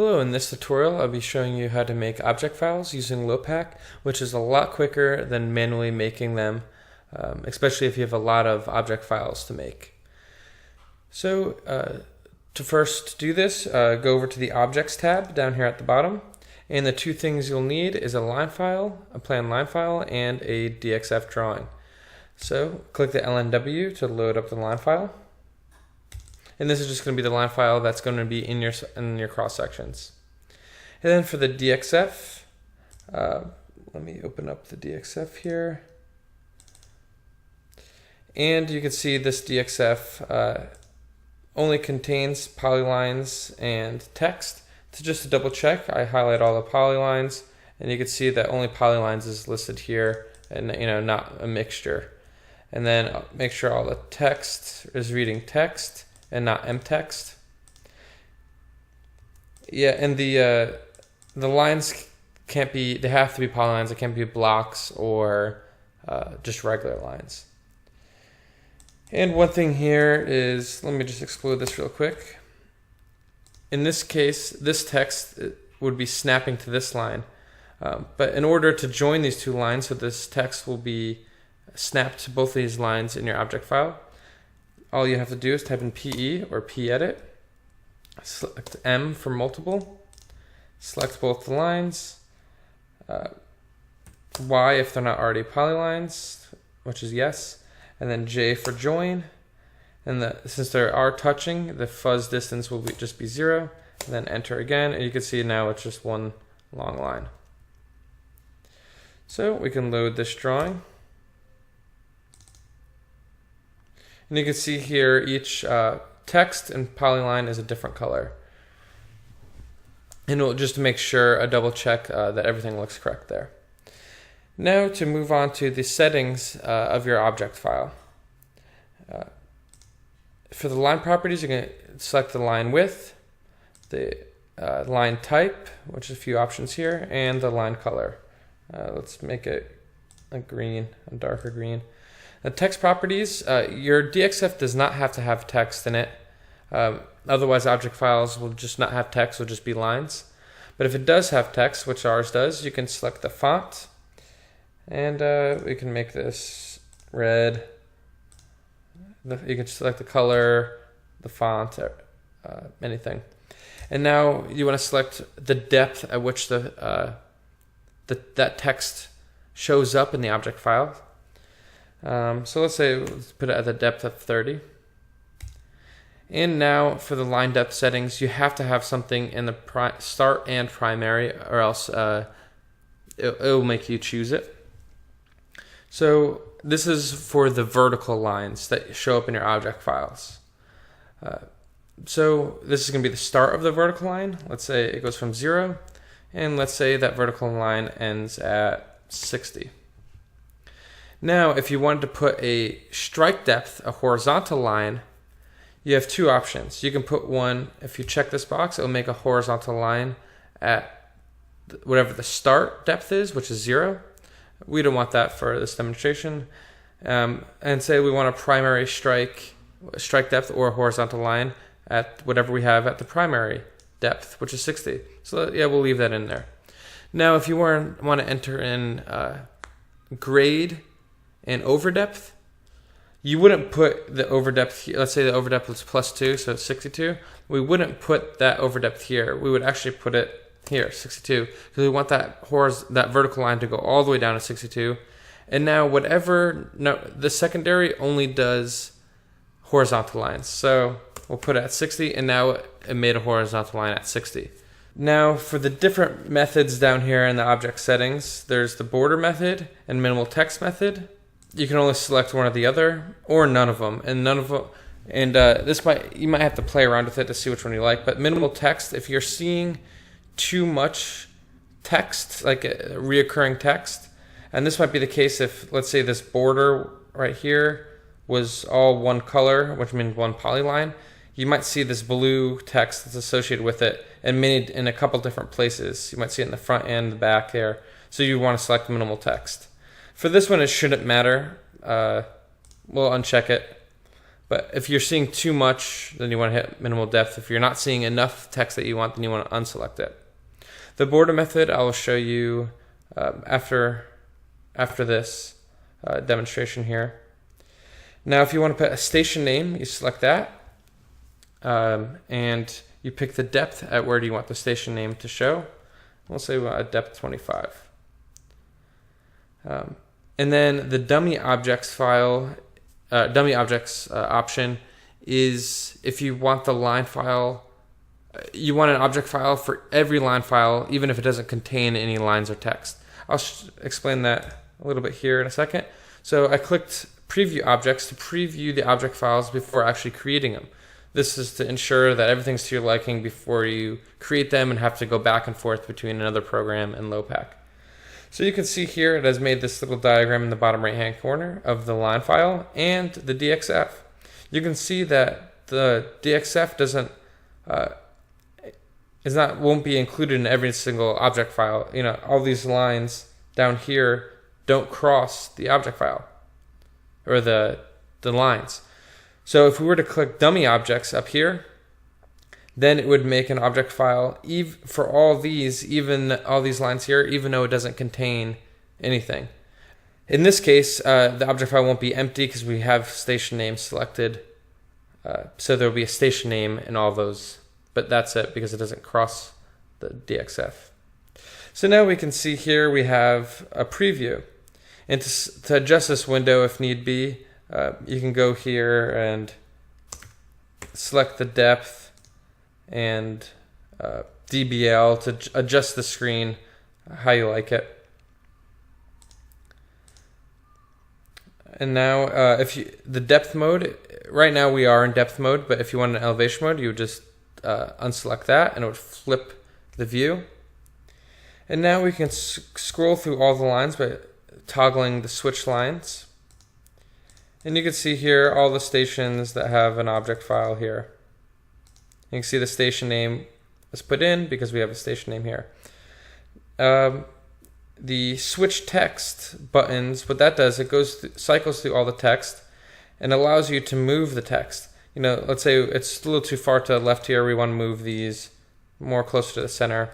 Hello, in this tutorial I'll be showing you how to make object files using Lopack, which is a lot quicker than manually making them, especially if you have a lot of object files to make. So to first do this, go over to the Objects tab down here at the bottom, and the two things you'll need is a line file, a plan line file, and a DXF drawing. So click the LNW to load up the line file. And this is just going to be the line file that's going to be in your cross sections. And then for the DXF, let me open up the DXF here. And you can see this DXF only contains polylines and text. So just to double check, I highlight all the polylines, and you can see that only polylines is listed here, and not a mixture. And then make sure all the text is reading text and not mtext. Yeah, and the lines can't be, they have to be polylines. It can't be blocks or just regular lines. And one thing here is, let me just explode this real quick. In this case, this text would be snapping to this line. But in order to join these two lines, so this text will be snapped to both of these lines in your object file, all you have to do is type in PE or pedit, select M for multiple, select both the lines, Y if they're not already polylines, which is yes, and then J for join. And since they are touching, the fuzz distance will just be 0, and then enter again, and you can see now it's just one long line. So we can load this drawing. And you can see here each text and polyline is a different color. And just to make sure, a double check that everything looks correct there. Now to move on to the settings of your object file. For the line properties, you can select the line width, the line type, which is a few options here, and the line color. Let's make it a green, a darker green. The text properties, your DXF does not have to have text in it. Otherwise, object files will just not have text, will just be lines. But if it does have text, which ours does, you can select the font. And we can make this red. You can select the color, the font, anything. And now you want to select the depth at which that text shows up in the object file. So let's put it at the depth of 30. And now for the line depth settings, you have to have something in the start and primary, or else it will make you choose it. So this is for the vertical lines that show up in your object files. So this is going to be the start of the vertical line. Let's say it goes from 0, and let's say that vertical line ends at 60. Now, if you wanted to put a strike depth, a horizontal line, you have two options. You can put one, if you check this box, it'll make a horizontal line at whatever the start depth is, which is 0. We don't want that for this demonstration. And say we want a primary strike depth or a horizontal line at whatever we have at the primary depth, which is 60. So yeah, we'll leave that in there. Now, if you want to enter in grade and over depth, you wouldn't put the over depth here. Let's say the over depth was +2, so it's 62. We wouldn't put that over depth here. We would actually put it here, 62, because we want that vertical line to go all the way down to 62. And now the secondary only does horizontal lines. So we'll put it at 60, and now it made a horizontal line at 60. Now for the different methods down here in the object settings, there's the border method and minimal text method. You can only select one or the other, or none of them. And you might have to play around with it to see which one you like. But minimal text, if you're seeing too much text, like a reoccurring text, and this might be the case if, let's say, this border right here was all one color, which means one polyline, you might see this blue text that's associated with it and made in a couple different places. You might see it in the front and the back there. So you want to select minimal text. For this one, it shouldn't matter. We'll uncheck it. But if you're seeing too much, then you want to hit minimal depth. If you're not seeing enough text that you want, then you want to unselect it. The border method I will show you after this demonstration here. Now, if you want to put a station name, you select that, and you pick the depth at where do you want the station name to show. We'll say we want a depth 25. And then the dummy objects option is if you want the line file, you want an object file for every line file, even if it doesn't contain any lines or text. I'll explain that a little bit here in a second. So I clicked preview objects to preview the object files before actually creating them. This is to ensure that everything's to your liking before you create them and have to go back and forth between another program and Lopack. So you can see here it has made this little diagram in the bottom right hand corner of the line file and the DXF. You can see that the DXF won't be included in every single object file. You know, all these lines down here don't cross the object file or the lines. So if we were to click dummy objects up here, then it would make an object file for all these lines here, even though it doesn't contain anything. In this case, the object file won't be empty because we have station name selected. So there will be a station name in all those, but that's it because it doesn't cross the DXF. So now we can see here we have a preview. And to adjust this window if need be, you can go here and select the depth and DBL to adjust the screen how you like it. And now the depth mode, right now we are in depth mode, but if you want an elevation mode, you would just unselect that and it would flip the view. And now we can scroll through all the lines by toggling the switch lines. And you can see here all the stations that have an object file here. You can see the station name is put in because we have a station name here. The switch text buttons, what that does, it cycles through all the text and allows you to move the text. You know, let's say it's a little too far to the left here. We want to move these more closer to the center.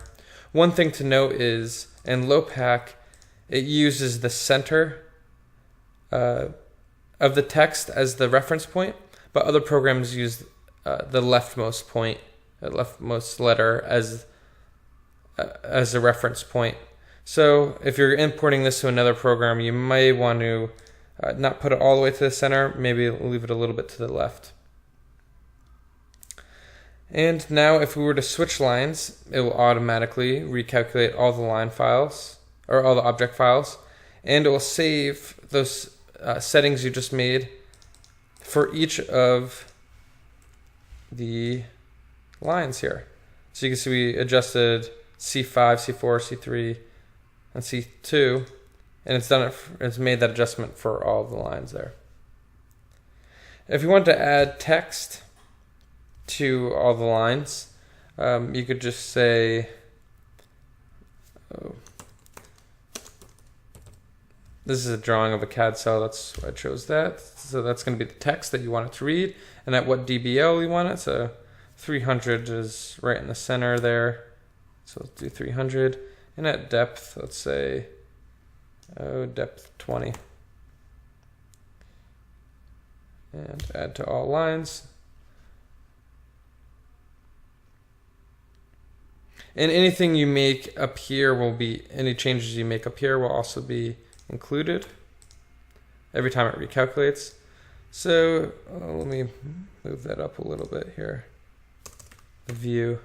One thing to note is in Lopack, it uses the center of the text as the reference point, but other programs use the leftmost point, the leftmost letter as a reference point. So if you're importing this to another program, you may want to not put it all the way to the center, maybe leave it a little bit to the left. And now if we were to switch lines, it will automatically recalculate all the line files, or all the object files, and it will save those settings you just made for each of the lines here. So you can see we adjusted C5, C4, C3, and C2, and it's made that adjustment for all of the lines there. If you want to add text to all the lines, you could just say, this is a drawing of a CAD cell, that's why I chose that. So that's going to be the text that you want it to read, and at what DBL you want it. So 300 is right in the center there. So let's do 300. And at depth, let's say, depth 20. And add to all lines. And anything you make up here any changes you make up here will also be included every time it recalculates. So let me move that up a little bit here. The view.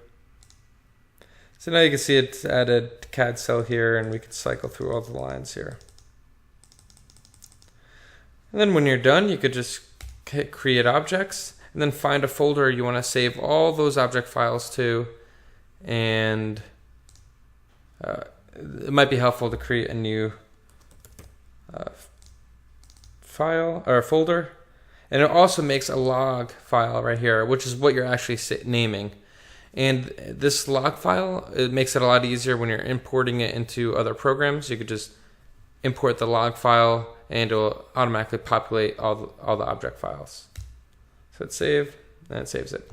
So now you can see it's added CAD cell here, and we can cycle through all the lines here. And then when you're done, you could just hit create objects and then find a folder you want to save all those object files to. And it might be helpful to create a new file or folder. And it also makes a log file right here, which is what you're actually naming. And this log file, it makes it a lot easier when you're importing it into other programs. You could just import the log file and it will automatically populate all the object files. So hit save, and it saves it.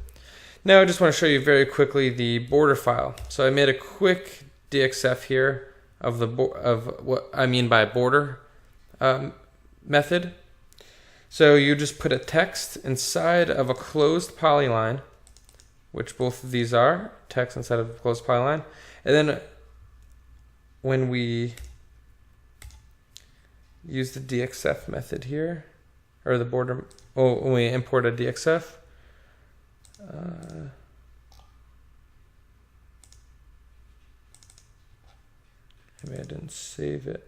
Now I just want to show you very quickly the border file. So I made a quick DXF here of what I mean by border method. So you just put a text inside of a closed polyline, which both of these are, text inside of a closed polyline. And then when we use the DXF method here, or the border, when we import a DXF, maybe I didn't save it.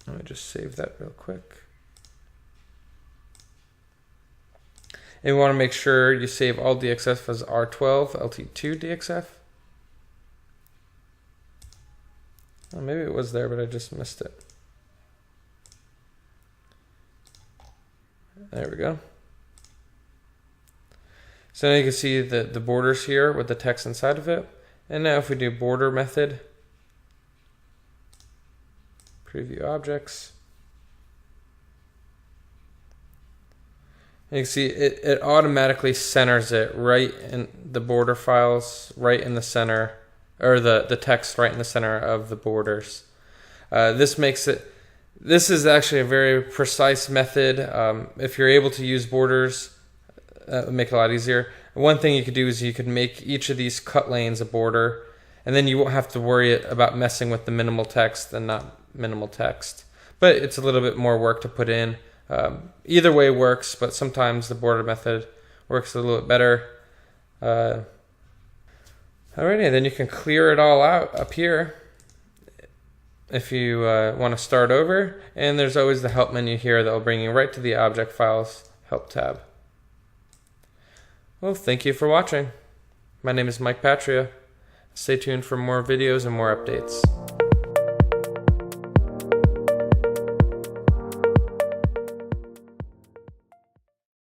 Let me just save that real quick. And we want to make sure you save all DXF as R12 LT2 DXF. Well, maybe it was there, but I just missed it. There we go. So now you can see the borders here with the text inside of it. And now if we do border method, preview objects, and you can see it automatically centers it right in the border files, right in the center, or the text right in the center of the borders. This is actually a very precise method. If you're able to use borders, that would make it a lot easier. One thing you could do is you could make each of these cut lanes a border, and then you won't have to worry about messing with the minimal text and not minimal text. But it's a little bit more work to put in. Either way works, but sometimes the border method works a little bit better. Alrighty, then you can clear it all out up here if you want to start over. And there's always the help menu here that will bring you right to the object files help tab. Well, thank you for watching. My name is Mike Patria. Stay tuned for more videos and more updates.